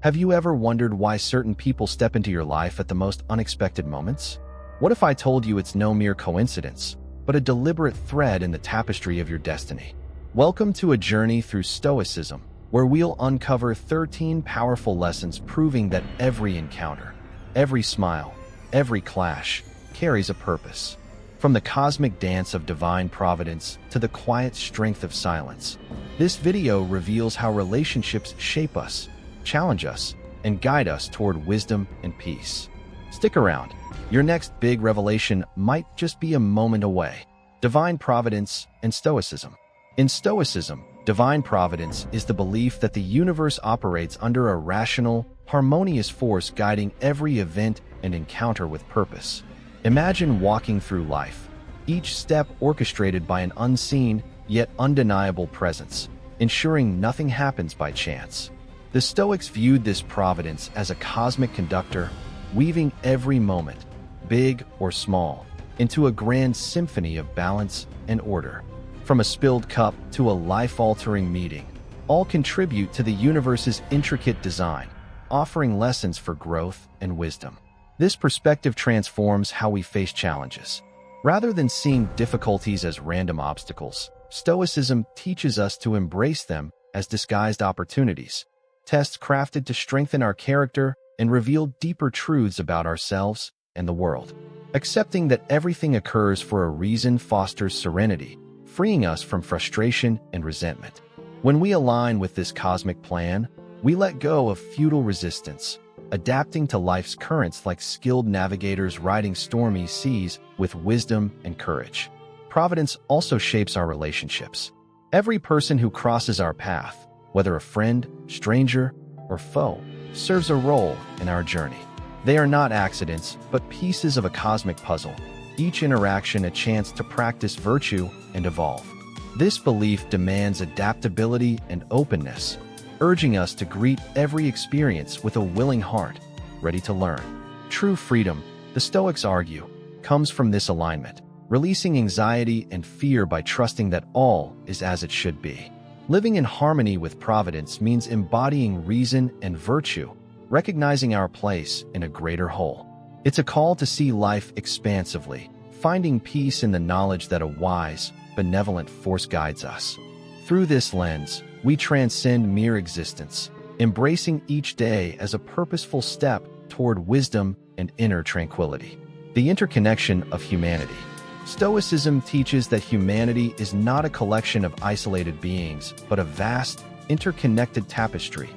Have you ever wondered why certain people step into your life at the most unexpected moments? What if I told you it's no mere coincidence, but a deliberate thread in the tapestry of your destiny? Welcome to a journey through Stoicism, where we'll uncover 13 powerful lessons proving that every encounter, every smile, every clash carries a purpose. From the cosmic dance of divine providence to the quiet strength of silence, this video reveals how relationships shape us, challenge us, and guide us toward wisdom and peace. Stick around. Your next big revelation might just be a moment away. Divine Providence and Stoicism. In Stoicism, divine providence is the belief that the universe operates under a rational, harmonious force guiding every event and encounter with purpose. Imagine walking through life, each step orchestrated by an unseen yet undeniable presence, ensuring nothing happens by chance. The Stoics viewed this providence as a cosmic conductor, weaving every moment, big or small, into a grand symphony of balance and order. From a spilled cup to a life-altering meeting, all contribute to the universe's intricate design, offering lessons for growth and wisdom. This perspective transforms how we face challenges. Rather than seeing difficulties as random obstacles, Stoicism teaches us to embrace them as disguised opportunities, tests crafted to strengthen our character and reveal deeper truths about ourselves and the world. Accepting that everything occurs for a reason fosters serenity, freeing us from frustration and resentment. When we align with this cosmic plan, we let go of futile resistance, adapting to life's currents like skilled navigators riding stormy seas with wisdom and courage. Providence also shapes our relationships. Every person who crosses our path, whether a friend, stranger, or foe, serves a role in our journey. They are not accidents, but pieces of a cosmic puzzle, each interaction a chance to practice virtue and evolve. This belief demands adaptability and openness, urging us to greet every experience with a willing heart, ready to learn. True freedom, the Stoics argue, comes from this alignment, releasing anxiety and fear by trusting that all is as it should be. Living in harmony with providence means embodying reason and virtue, recognizing our place in a greater whole. It's a call to see life expansively, finding peace in the knowledge that a wise, benevolent force guides us. Through this lens, we transcend mere existence, embracing each day as a purposeful step toward wisdom and inner tranquility. The interconnection of humanity. Stoicism teaches that humanity is not a collection of isolated beings, but a vast, interconnected tapestry,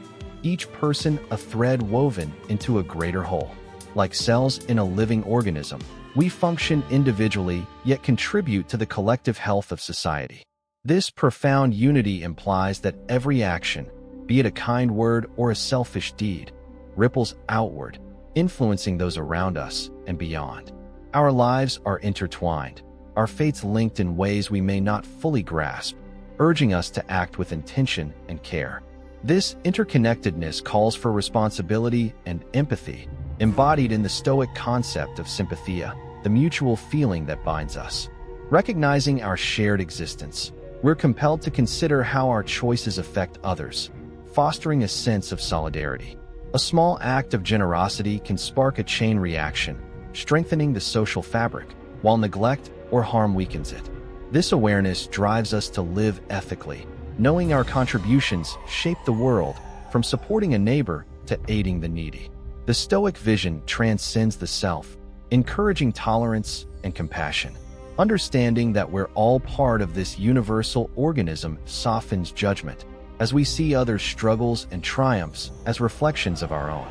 each person a thread woven into a greater whole. Like cells in a living organism, we function individually yet contribute to the collective health of society. This profound unity implies that every action, be it a kind word or a selfish deed, ripples outward, influencing those around us and beyond. Our lives are intertwined, our fates linked in ways we may not fully grasp, urging us to act with intention and care. This interconnectedness calls for responsibility and empathy, embodied in the Stoic concept of sympathia, the mutual feeling that binds us. Recognizing our shared existence, we're compelled to consider how our choices affect others, fostering a sense of solidarity. A small act of generosity can spark a chain reaction, strengthening the social fabric, while neglect or harm weakens it. This awareness drives us to live ethically, knowing our contributions shape the world, from supporting a neighbor to aiding the needy. The Stoic vision transcends the self, encouraging tolerance and compassion. Understanding that we're all part of this universal organism softens judgment, as we see others' struggles and triumphs as reflections of our own.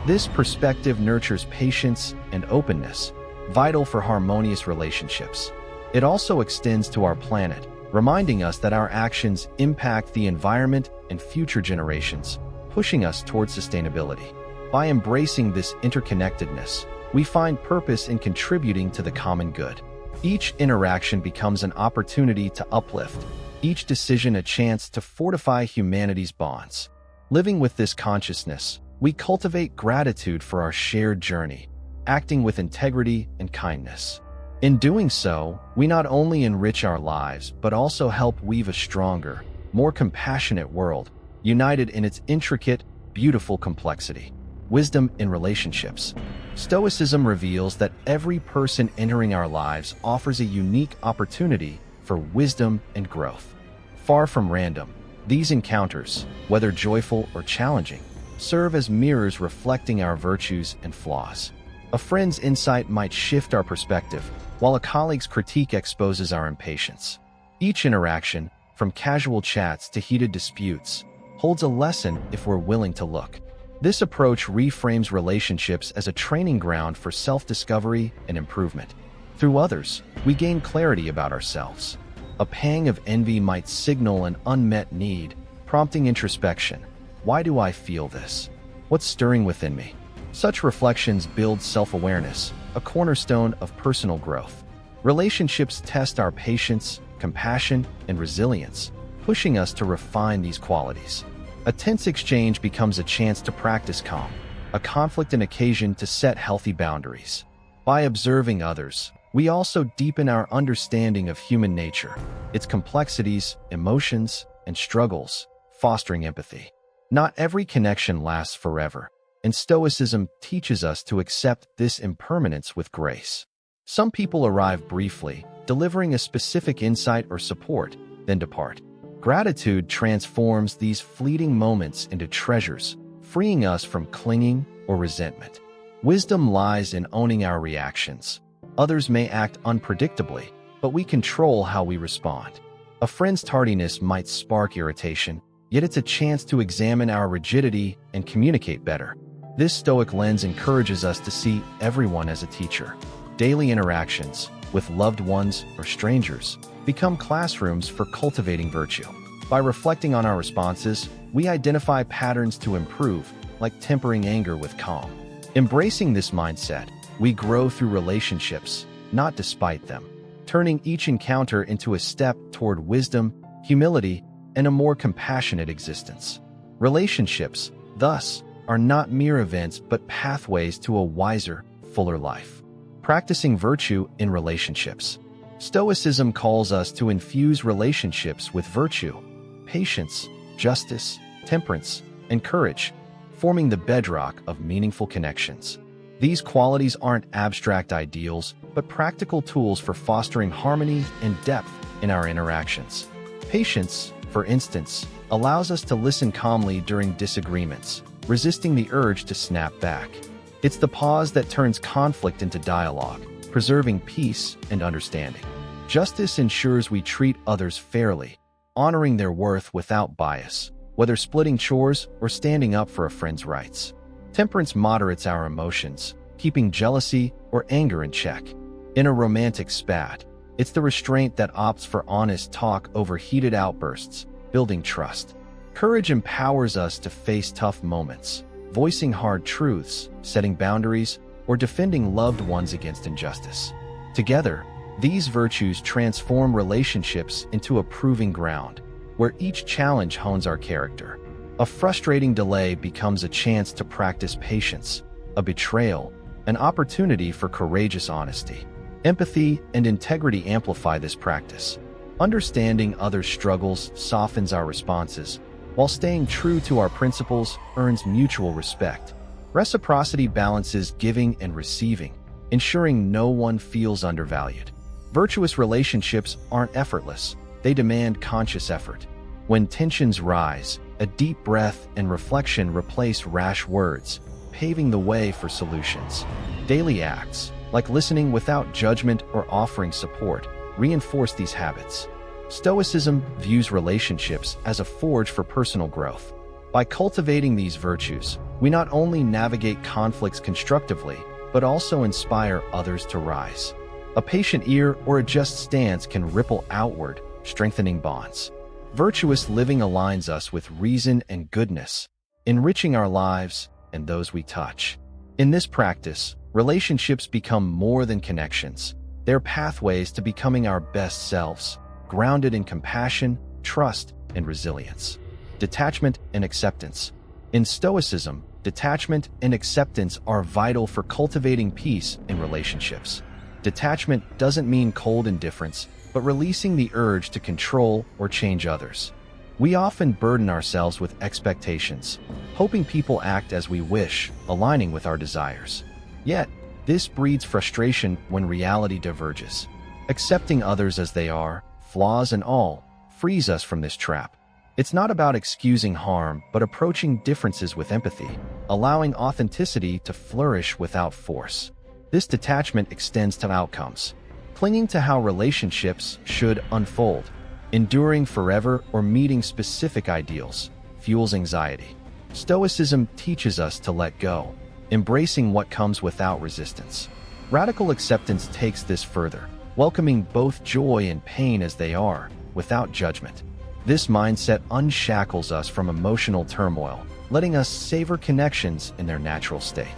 This perspective nurtures patience and openness, vital for harmonious relationships. It also extends to our planet, reminding us that our actions impact the environment and future generations, pushing us towards sustainability. By embracing this interconnectedness, we find purpose in contributing to the common good. Each interaction becomes an opportunity to uplift, each decision a chance to fortify humanity's bonds. Living with this consciousness, we cultivate gratitude for our shared journey, acting with integrity and kindness. In doing so, we not only enrich our lives, but also help weave a stronger, more compassionate world, united in its intricate, beautiful complexity. Wisdom in relationships. Stoicism reveals that every person entering our lives offers a unique opportunity for wisdom and growth. Far from random, these encounters, whether joyful or challenging, serve as mirrors reflecting our virtues and flaws. A friend's insight might shift our perspective, while a colleague's critique exposes our impatience. Each interaction, from casual chats to heated disputes, holds a lesson if we're willing to look. This approach reframes relationships as a training ground for self-discovery and improvement. Through others, we gain clarity about ourselves. A pang of envy might signal an unmet need, prompting introspection. Why do I feel this? What's stirring within me? Such reflections build self-awareness, a cornerstone of personal growth. Relationships test our patience, compassion, and resilience, pushing us to refine these qualities. A tense exchange becomes a chance to practice calm, a conflict an occasion to set healthy boundaries. By observing others, we also deepen our understanding of human nature, its complexities, emotions, and struggles, fostering empathy. Not every connection lasts forever, and Stoicism teaches us to accept this impermanence with grace. Some people arrive briefly, delivering a specific insight or support, then depart. Gratitude transforms these fleeting moments into treasures, freeing us from clinging or resentment. Wisdom lies in owning our reactions. Others may act unpredictably, but we control how we respond. A friend's tardiness might spark irritation, yet it's a chance to examine our rigidity and communicate better. This Stoic lens encourages us to see everyone as a teacher. Daily interactions, with loved ones or strangers, become classrooms for cultivating virtue. By reflecting on our responses, we identify patterns to improve, like tempering anger with calm. Embracing this mindset, we grow through relationships, not despite them, turning each encounter into a step toward wisdom, humility, and a more compassionate existence. Relationships, thus, are not mere events but pathways to a wiser, fuller life. Practicing virtue in relationships. Stoicism calls us to infuse relationships with virtue, patience, justice, temperance, and courage, forming the bedrock of meaningful connections. These qualities aren't abstract ideals, but practical tools for fostering harmony and depth in our interactions. Patience, for instance, allows us to listen calmly during disagreements, resisting the urge to snap back. It's the pause that turns conflict into dialogue, preserving peace and understanding. Justice ensures we treat others fairly, honoring their worth without bias, whether splitting chores or standing up for a friend's rights. Temperance moderates our emotions, keeping jealousy or anger in check. In a romantic spat, it's the restraint that opts for honest talk over heated outbursts, building trust. Courage empowers us to face tough moments, voicing hard truths, setting boundaries, or defending loved ones against injustice. Together, these virtues transform relationships into a proving ground, where each challenge hones our character. A frustrating delay becomes a chance to practice patience, a betrayal, an opportunity for courageous honesty. Empathy and integrity amplify this practice. Understanding others' struggles softens our responses, while staying true to our principles earns mutual respect. Reciprocity balances giving and receiving, ensuring no one feels undervalued. Virtuous relationships aren't effortless, they demand conscious effort. When tensions rise, a deep breath and reflection replace rash words, paving the way for solutions. Daily acts, like listening without judgment or offering support, reinforce these habits. Stoicism views relationships as a forge for personal growth. By cultivating these virtues, we not only navigate conflicts constructively, but also inspire others to rise. A patient ear or a just stance can ripple outward, strengthening bonds. Virtuous living aligns us with reason and goodness, enriching our lives and those we touch. In this practice, relationships become more than connections. They're pathways to becoming our best selves, grounded in compassion, trust, and resilience. Detachment and acceptance. In Stoicism, detachment and acceptance are vital for cultivating peace in relationships. Detachment doesn't mean cold indifference, but releasing the urge to control or change others. We often burden ourselves with expectations, hoping people act as we wish, aligning with our desires. Yet, this breeds frustration when reality diverges. Accepting others as they are, flaws and all, frees us from this trap. It's not about excusing harm, but approaching differences with empathy, allowing authenticity to flourish without force. This detachment extends to outcomes, clinging to how relationships should unfold. Enduring forever or meeting specific ideals fuels anxiety. Stoicism teaches us to let go, embracing what comes without resistance. Radical acceptance takes this further, welcoming both joy and pain as they are, without judgment. This mindset unshackles us from emotional turmoil, letting us savor connections in their natural state.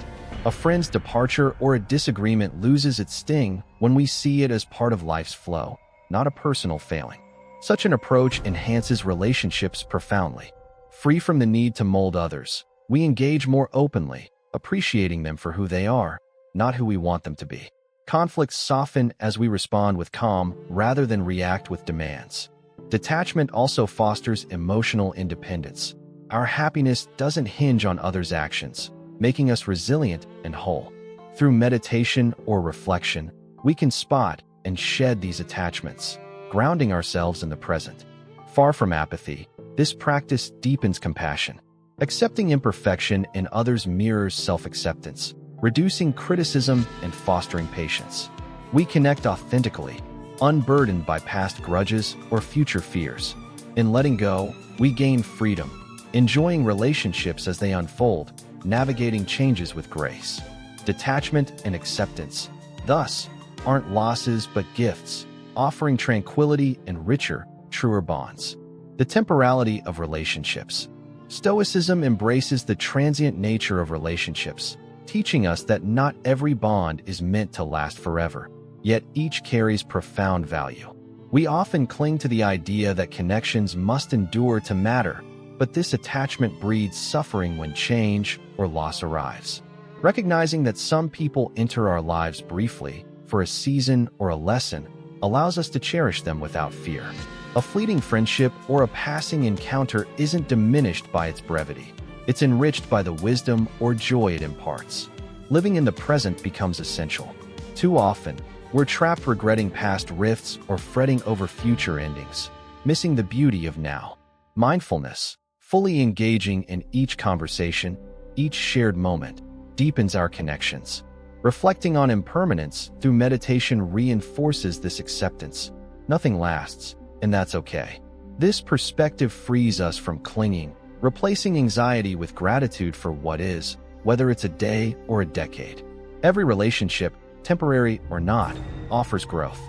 A friend's departure or a disagreement loses its sting when we see it as part of life's flow, not a personal failing. Such an approach enhances relationships profoundly. Free from the need to mold others, we engage more openly, appreciating them for who they are, not who we want them to be. Conflicts soften as we respond with calm rather than react with demands. Detachment also fosters emotional independence. Our happiness doesn't hinge on others' actions, making us resilient and whole. Through meditation or reflection, we can spot and shed these attachments, grounding ourselves in the present. Far from apathy, this practice deepens compassion. Accepting imperfection in others mirrors self-acceptance, reducing criticism and fostering patience. We connect authentically, unburdened by past grudges or future fears. In letting go, we gain freedom, enjoying relationships as they unfold, navigating changes with grace. Detachment and acceptance, thus, aren't losses but gifts, offering tranquility and richer, truer bonds. The temporality of relationships. Stoicism embraces the transient nature of relationships, teaching us that not every bond is meant to last forever, yet each carries profound value. We often cling to the idea that connections must endure to matter, but this attachment breeds suffering when change or loss arrives. Recognizing that some people enter our lives briefly, for a season or a lesson, allows us to cherish them without fear. A fleeting friendship or a passing encounter isn't diminished by its brevity. It's enriched by the wisdom or joy it imparts. Living in the present becomes essential. Too often, we're trapped regretting past rifts or fretting over future endings, missing the beauty of now. Mindfulness, fully engaging in each conversation, each shared moment, deepens our connections. Reflecting on impermanence through meditation reinforces this acceptance. Nothing lasts, and that's okay. This perspective frees us from clinging, replacing anxiety with gratitude for what is, whether it's a day or a decade. Every relationship, temporary or not, offers growth.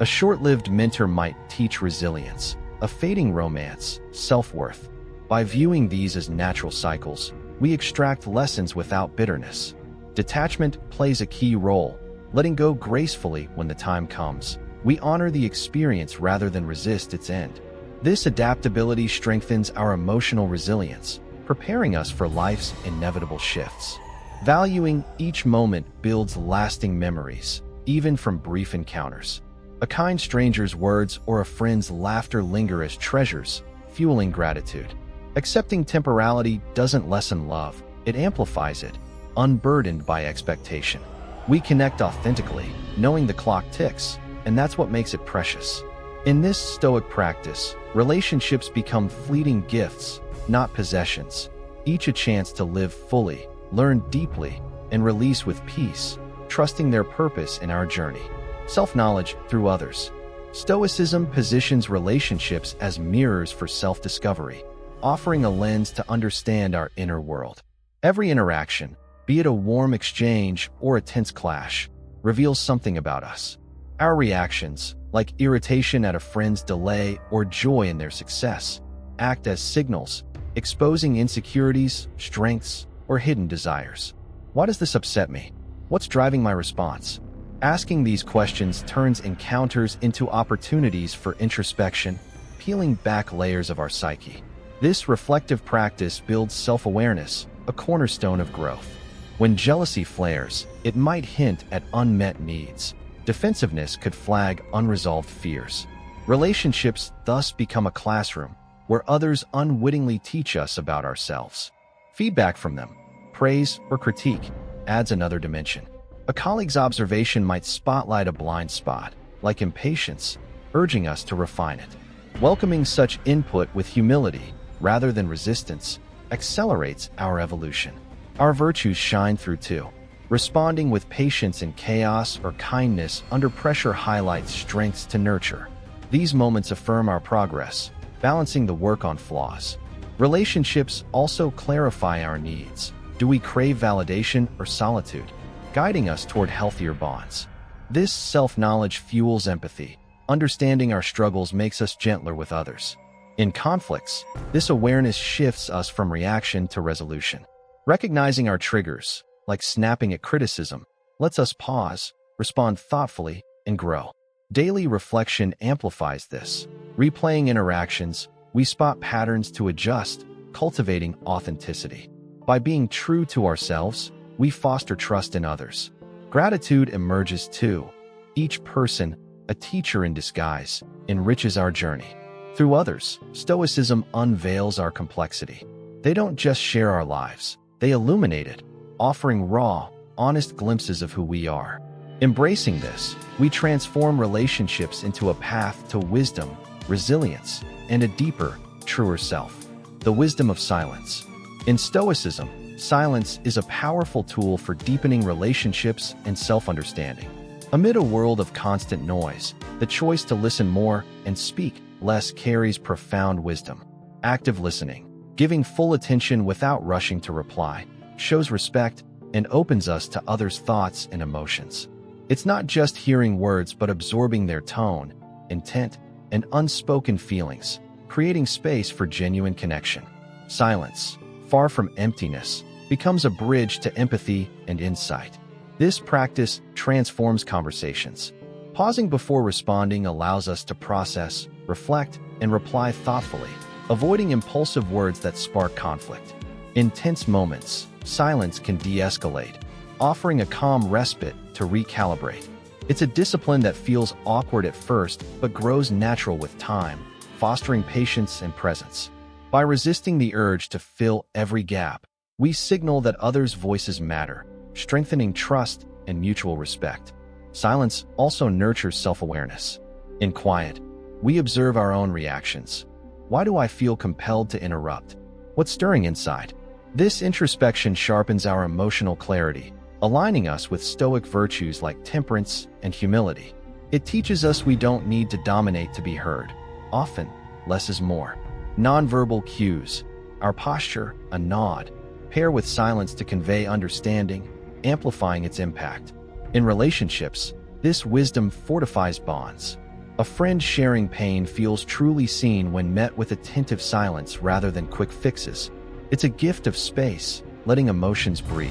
A short-lived mentor might teach resilience, a fading romance, self-worth. By viewing these as natural cycles, we extract lessons without bitterness. Detachment plays a key role, letting go gracefully when the time comes. We honor the experience rather than resist its end. This adaptability strengthens our emotional resilience, preparing us for life's inevitable shifts. Valuing each moment builds lasting memories, even from brief encounters. A kind stranger's words or a friend's laughter linger as treasures, fueling gratitude. Accepting temporality doesn't lessen love, it amplifies it, unburdened by expectation. We connect authentically, knowing the clock ticks, and that's what makes it precious. In this Stoic practice, relationships become fleeting gifts, not possessions, each a chance to live fully, learn deeply, and release with peace, trusting their purpose in our journey. Self-knowledge through others. Stoicism positions relationships as mirrors for self-discovery, offering a lens to understand our inner world. Every interaction, be it a warm exchange or a tense clash, reveals something about us. Our reactions, like irritation at a friend's delay or joy in their success, act as signals, exposing insecurities, strengths, or hidden desires. Why does this upset me? What's driving my response? Asking these questions turns encounters into opportunities for introspection, peeling back layers of our psyche. This reflective practice builds self-awareness, a cornerstone of growth. When jealousy flares, it might hint at unmet needs. Defensiveness could flag unresolved fears. Relationships thus become a classroom, where others unwittingly teach us about ourselves. Feedback from them, praise or critique, adds another dimension. A colleague's observation might spotlight a blind spot, like impatience, urging us to refine it. Welcoming such input with humility, rather than resistance, accelerates our evolution. Our virtues shine through too. Responding with patience in chaos or kindness under pressure highlights strengths to nurture. These moments affirm our progress, balancing the work on flaws. Relationships also clarify our needs. Do we crave validation or solitude, guiding us toward healthier bonds? This self-knowledge fuels empathy. Understanding our struggles makes us gentler with others. In conflicts, this awareness shifts us from reaction to resolution. Recognizing our triggers, like snapping at criticism, lets us pause, respond thoughtfully, and grow. Daily reflection amplifies this. Replaying interactions, we spot patterns to adjust, cultivating authenticity. By being true to ourselves, we foster trust in others. Gratitude emerges too. Each person, a teacher in disguise, enriches our journey. Through others, Stoicism unveils our complexity. They don't just share our lives, they illuminate it, offering raw, honest glimpses of who we are. Embracing this, we transform relationships into a path to wisdom, resilience, and a deeper, truer self. The wisdom of silence. In Stoicism, silence is a powerful tool for deepening relationships and self-understanding. Amid a world of constant noise, the choice to listen more and speak less carries profound wisdom. Active listening, giving full attention without rushing to reply, shows respect and opens us to others' thoughts and emotions. It's not just hearing words but absorbing their tone, intent, and unspoken feelings, creating space for genuine connection. Silence, far from emptiness, becomes a bridge to empathy and insight. This practice transforms conversations. Pausing before responding allows us to process, reflect, and reply thoughtfully, avoiding impulsive words that spark conflict. In tense moments, silence can de-escalate, offering a calm respite to recalibrate. It's a discipline that feels awkward at first but grows natural with time, fostering patience and presence. By resisting the urge to fill every gap, we signal that others' voices matter, strengthening trust and mutual respect. Silence also nurtures self-awareness. In quiet, we observe our own reactions. Why do I feel compelled to interrupt? What's stirring inside? This introspection sharpens our emotional clarity, aligning us with Stoic virtues like temperance and humility. It teaches us we don't need to dominate to be heard. Often, less is more. Nonverbal cues, our posture, a nod, pair with silence to convey understanding, amplifying its impact. In relationships, this wisdom fortifies bonds. A friend sharing pain feels truly seen when met with attentive silence rather than quick fixes. It's a gift of space, letting emotions breathe.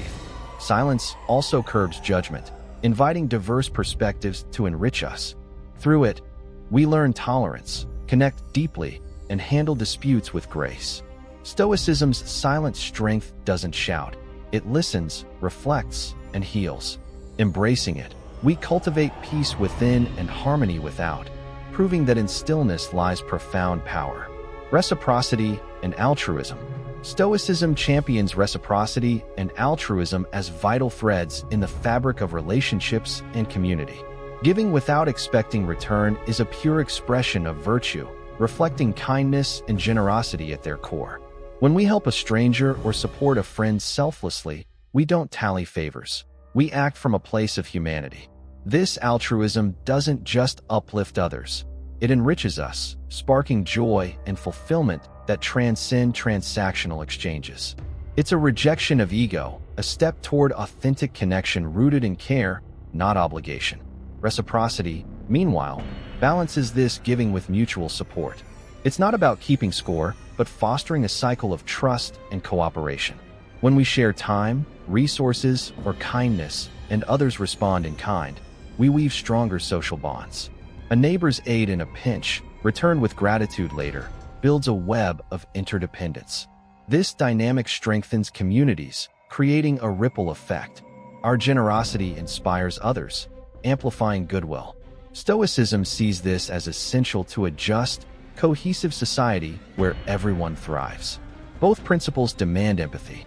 Silence also curbs judgment, inviting diverse perspectives to enrich us. Through it, we learn tolerance, connect deeply, and handle disputes with grace. Stoicism's silent strength doesn't shout. It listens, reflects, and heals. Embracing it, we cultivate peace within and harmony without, proving that in stillness lies profound power. Reciprocity and altruism. Stoicism champions reciprocity and altruism as vital threads in the fabric of relationships and community. Giving without expecting return is a pure expression of virtue, reflecting kindness and generosity at their core. When we help a stranger or support a friend selflessly, we don't tally favors. We act from a place of humanity. This altruism doesn't just uplift others. It enriches us, sparking joy and fulfillment that transcend transactional exchanges. It's a rejection of ego, a step toward authentic connection rooted in care, not obligation. Reciprocity, meanwhile, balances this giving with mutual support. It's not about keeping score, but fostering a cycle of trust and cooperation. When we share time, resources, or kindness, and others respond in kind, we weave stronger social bonds. A neighbor's aid in a pinch, returned with gratitude later, builds a web of interdependence. This dynamic strengthens communities, creating a ripple effect. Our generosity inspires others, amplifying goodwill. Stoicism sees this as essential to a just, cohesive society where everyone thrives. Both principles demand empathy.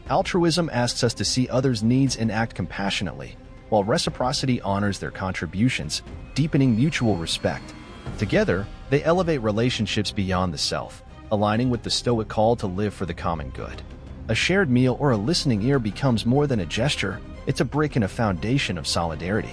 Altruism asks us to see others' needs and act compassionately, while reciprocity honors their contributions, deepening mutual respect. Together, they elevate relationships beyond the self, aligning with the Stoic call to live for the common good. A shared meal or a listening ear becomes more than a gesture, it's a brick and a foundation of solidarity.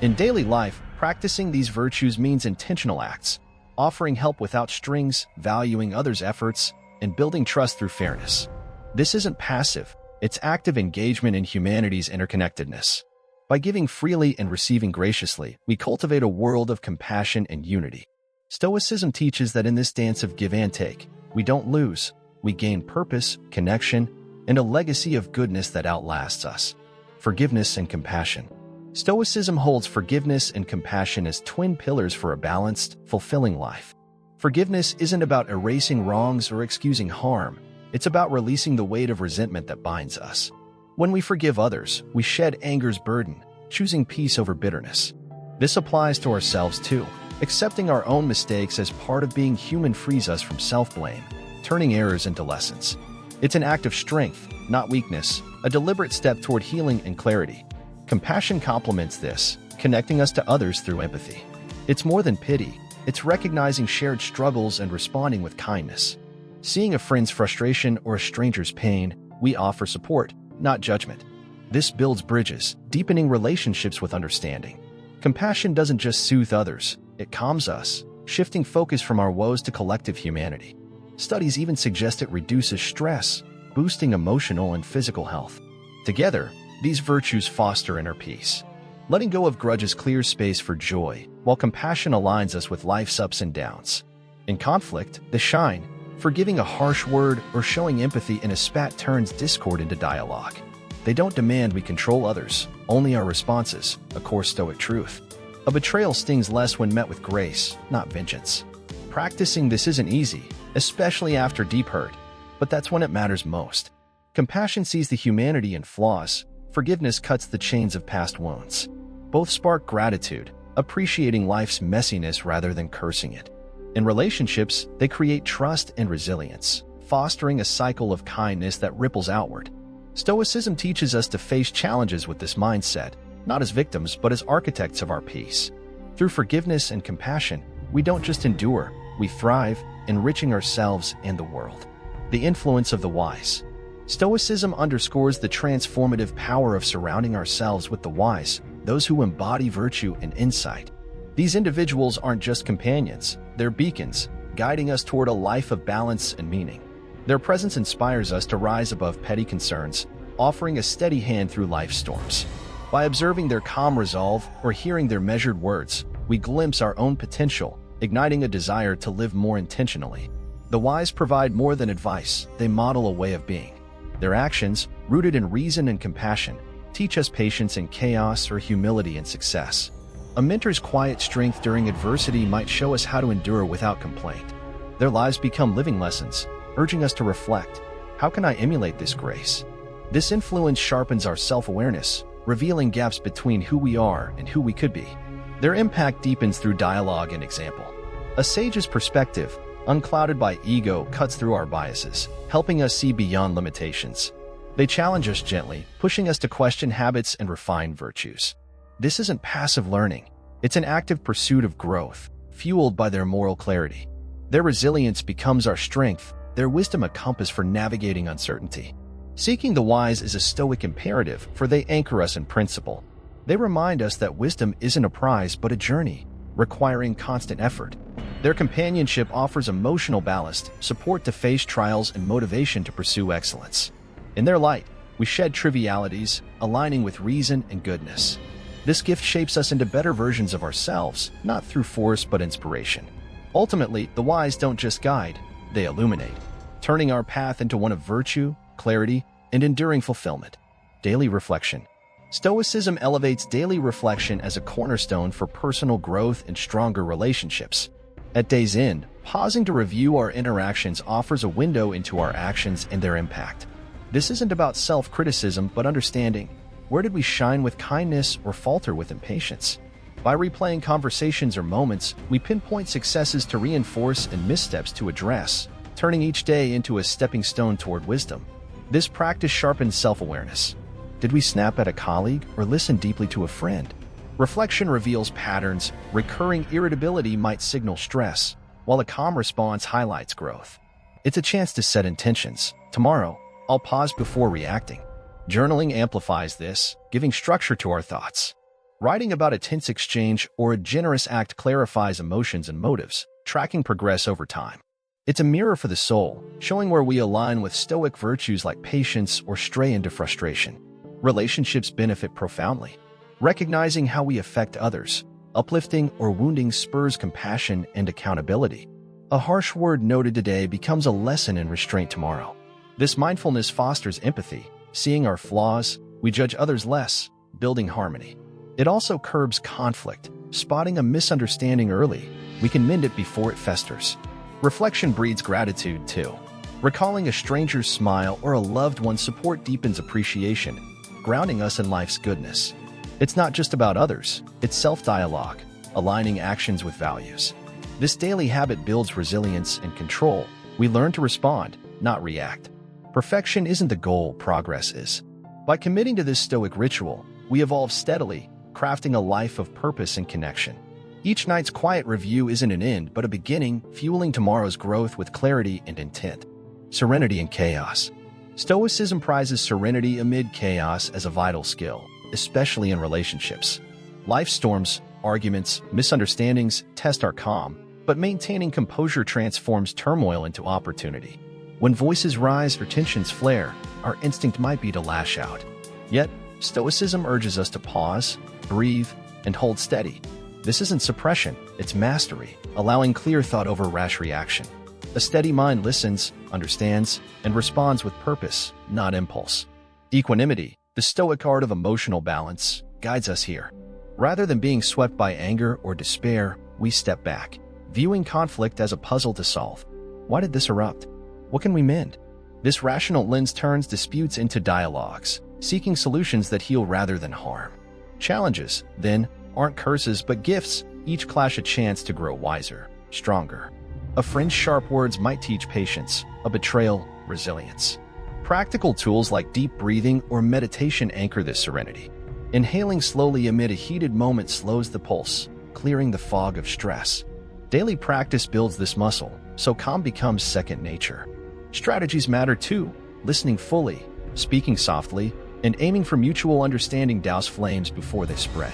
In daily life, practicing these virtues means intentional acts, offering help without strings, valuing others' efforts, and building trust through fairness. This isn't passive, it's active engagement in humanity's interconnectedness. By giving freely and receiving graciously, we cultivate a world of compassion and unity. Stoicism teaches that in this dance of give and take, we don't lose, we gain purpose, connection, and a legacy of goodness that outlasts us. Forgiveness and compassion. Stoicism holds forgiveness and compassion as twin pillars for a balanced, fulfilling life. Forgiveness isn't about erasing wrongs or excusing harm. It's about releasing the weight of resentment that binds us. When we forgive others, we shed anger's burden, choosing peace over bitterness. This applies to ourselves too. Accepting our own mistakes as part of being human frees us from self-blame, turning errors into lessons. It's an act of strength, not weakness, a deliberate step toward healing and clarity. Compassion complements this, connecting us to others through empathy. It's more than pity, it's recognizing shared struggles and responding with kindness. Seeing a friend's frustration or a stranger's pain, we offer support, not judgment. This builds bridges, deepening relationships with understanding. Compassion doesn't just soothe others, it calms us, shifting focus from our woes to collective humanity. Studies even suggest it reduces stress, boosting emotional and physical health. Together, these virtues foster inner peace. Letting go of grudges clears space for joy, while compassion aligns us with life's ups and downs. In conflict, they shine. Forgiving a harsh word or showing empathy in a spat turns discord into dialogue. They don't demand we control others, only our responses, a core Stoic truth. A betrayal stings less when met with grace, not vengeance. Practicing this isn't easy, especially after deep hurt, but that's when it matters most. Compassion sees the humanity in flaws, forgiveness cuts the chains of past wounds. Both spark gratitude, appreciating life's messiness rather than cursing it. In relationships, they create trust and resilience, fostering a cycle of kindness that ripples outward. Stoicism teaches us to face challenges with this mindset, not as victims but as architects of our peace. Through forgiveness and compassion, we don't just endure, we thrive, enriching ourselves and the world. The influence of the wise. Stoicism underscores the transformative power of surrounding ourselves with the wise, those who embody virtue and insight. These individuals aren't just companions, they're beacons, guiding us toward a life of balance and meaning. Their presence inspires us to rise above petty concerns, offering a steady hand through life's storms. By observing their calm resolve or hearing their measured words, we glimpse our own potential, igniting a desire to live more intentionally. The wise provide more than advice, they model a way of being. Their actions, rooted in reason and compassion, teach us patience in chaos or humility in success. A mentor's quiet strength during adversity might show us how to endure without complaint. Their lives become living lessons, urging us to reflect. How can I emulate this grace? This influence sharpens our self-awareness, revealing gaps between who we are and who we could be. Their impact deepens through dialogue and example. A sage's perspective, unclouded by ego, cuts through our biases, helping us see beyond limitations. They challenge us gently, pushing us to question habits and refine virtues. This isn't passive learning. It's an active pursuit of growth, fueled by their moral clarity. Their resilience becomes our strength, their wisdom a compass for navigating uncertainty. Seeking the wise is a Stoic imperative, for they anchor us in principle. They remind us that wisdom isn't a prize but a journey, requiring constant effort. Their companionship offers emotional ballast, support to face trials, and motivation to pursue excellence. In their light, we shed trivialities, aligning with reason and goodness. This gift shapes us into better versions of ourselves, not through force but inspiration. Ultimately, the wise don't just guide, they illuminate, turning our path into one of virtue, clarity, and enduring fulfillment. Daily reflection. Stoicism elevates daily reflection as a cornerstone for personal growth and stronger relationships. At day's end, pausing to review our interactions offers a window into our actions and their impact. This isn't about self-criticism but understanding. Where did we shine with kindness or falter with impatience? By replaying conversations or moments, we pinpoint successes to reinforce and missteps to address, turning each day into a stepping stone toward wisdom. This practice sharpens self-awareness. Did we snap at a colleague or listen deeply to a friend? Reflection reveals patterns. Recurring irritability might signal stress, while a calm response highlights growth. It's a chance to set intentions. Tomorrow, I'll pause before reacting. Journaling amplifies this, giving structure to our thoughts. Writing about a tense exchange or a generous act clarifies emotions and motives, tracking progress over time. It's a mirror for the soul, showing where we align with Stoic virtues like patience or stray into frustration. Relationships benefit profoundly. Recognizing how we affect others, uplifting or wounding spurs compassion and accountability. A harsh word noted today becomes a lesson in restraint tomorrow. This mindfulness fosters empathy. Seeing our flaws, we judge others less, building harmony. It also curbs conflict. Spotting a misunderstanding early, we can mend it before it festers. Reflection breeds gratitude, too. Recalling a stranger's smile or a loved one's support deepens appreciation, grounding us in life's goodness. It's not just about others, it's self-dialogue, aligning actions with values. This daily habit builds resilience and control. We learn to respond, not react. Perfection isn't the goal, progress is. By committing to this Stoic ritual, we evolve steadily, crafting a life of purpose and connection. Each night's quiet review isn't an end, but a beginning, fueling tomorrow's growth with clarity and intent. Serenity in chaos. Stoicism prizes serenity amid chaos as a vital skill, especially in relationships. Life storms, arguments, misunderstandings test our calm, but maintaining composure transforms turmoil into opportunity. When voices rise or tensions flare, our instinct might be to lash out. Yet, Stoicism urges us to pause, breathe, and hold steady. This isn't suppression, it's mastery, allowing clear thought over rash reaction. A steady mind listens, understands, and responds with purpose, not impulse. Equanimity, the Stoic art of emotional balance, guides us here. Rather than being swept by anger or despair, we step back, viewing conflict as a puzzle to solve. Why did this erupt? What can we mend? This rational lens turns disputes into dialogues, seeking solutions that heal rather than harm. Challenges, then, aren't curses but gifts, each clash a chance to grow wiser, stronger. A friend's sharp words might teach patience, a betrayal, resilience. Practical tools like deep breathing or meditation anchor this serenity. Inhaling slowly amid a heated moment slows the pulse, clearing the fog of stress. Daily practice builds this muscle, so calm becomes second nature. Strategies matter too, listening fully, speaking softly, and aiming for mutual understanding douse flames before they spread.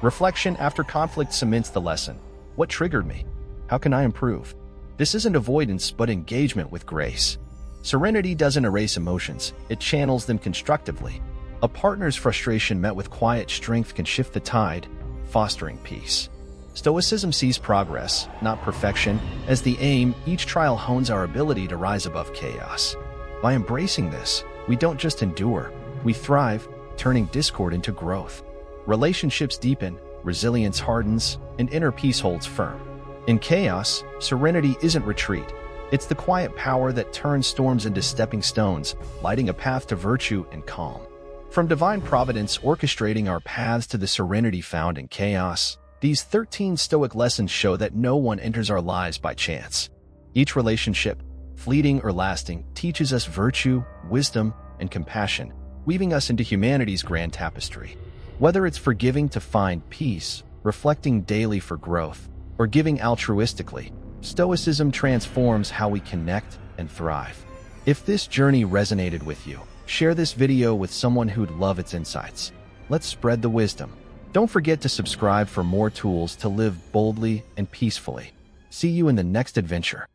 Reflection after conflict cements the lesson. What triggered me? How can I improve? This isn't avoidance but engagement with grace. Serenity doesn't erase emotions, it channels them constructively. A partner's frustration met with quiet strength can shift the tide, fostering peace. Stoicism sees progress, not perfection, as the aim. Each trial hones our ability to rise above chaos. By embracing this, we don't just endure, we thrive, turning discord into growth. Relationships deepen, resilience hardens, and inner peace holds firm. In chaos, serenity isn't retreat. It's the quiet power that turns storms into stepping stones, lighting a path to virtue and calm. From Divine Providence orchestrating our paths to the serenity found in chaos, these 13 Stoic lessons show that no one enters our lives by chance. Each relationship, fleeting or lasting, teaches us virtue, wisdom, and compassion, weaving us into humanity's grand tapestry. Whether it's forgiving to find peace, reflecting daily for growth, or giving altruistically, Stoicism transforms how we connect and thrive. If this journey resonated with you, share this video with someone who'd love its insights. Let's spread the wisdom. Don't forget to subscribe for more tools to live boldly and peacefully. See you in the next adventure.